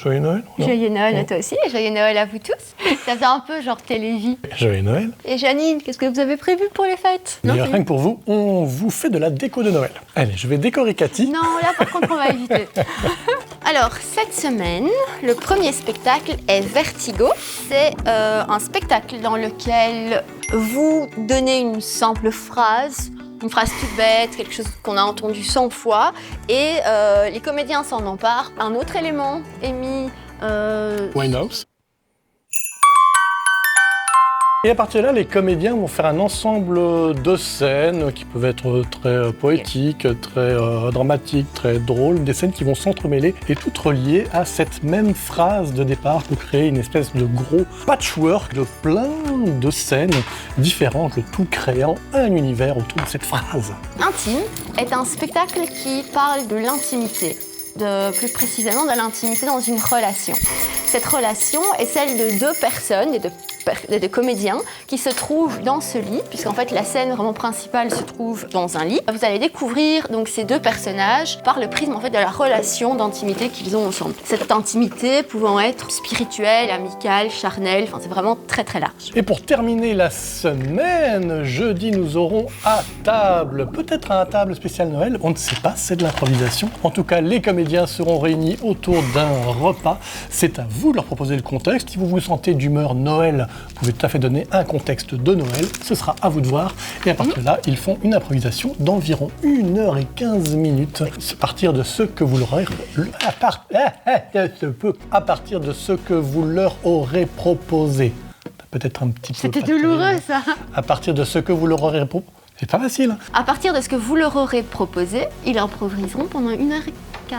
Joyeux Noël. Joyeux Noël à toi aussi et joyeux Noël à vous tous. Ça fait un peu genre télévie. Joyeux Noël. Et Janine, qu'est-ce que vous avez prévu pour les fêtes? D'ailleurs, rien que pour vous, on vous fait de la déco de Noël. Allez, je vais décorer Cathy. Non, là par contre on va éviter. Alors, cette semaine, le premier spectacle est Vertigo. C'est un spectacle dans lequel vous donnez une simple phrase, une phrase toute bête, quelque chose qu'on a entendu 100 fois, et les comédiens s'en emparent. Un autre élément est mis... Winehouse. Et à partir de là, les comédiens vont faire un ensemble de scènes qui peuvent être très poétiques, très dramatiques, très drôles, des scènes qui vont s'entremêler et toutes reliées à cette même phrase de départ pour créer une espèce de gros patchwork de plein de scènes différentes, le tout créant un univers autour de cette phrase. Intime est un spectacle qui parle de l'intimité, plus précisément de l'intimité dans une relation. Cette relation est celle de deux personnes, des comédiens qui se trouvent dans ce lit, puisqu'en fait la scène vraiment principale se trouve dans un lit. Vous allez découvrir donc ces deux personnages par le prisme en fait de la relation d'intimité qu'ils ont ensemble. Cette intimité pouvant être spirituelle, amicale, charnelle, enfin c'est vraiment très très large. Et pour terminer la semaine, jeudi nous aurons à table, peut-être à table spéciale Noël, on ne sait pas, c'est de l'improvisation. En tout cas, les comédiens seront réunis autour d'un repas. C'est à vous de leur proposer le contexte. Si vous vous sentez d'humeur Noël, vous pouvez tout à fait donner un contexte de Noël, ce sera à vous de voir. Et à partir de là, ils font une improvisation d'environ 1h15. À partir de ce que vous leur aurez... À partir de ce que vous leur aurez proposé. Peut-être un petit peu... C'était douloureux ça. À partir de ce que vous leur aurez proposé. C'est pas facile. Hein. À partir de ce que vous leur aurez proposé, ils improviseront pendant 1h15.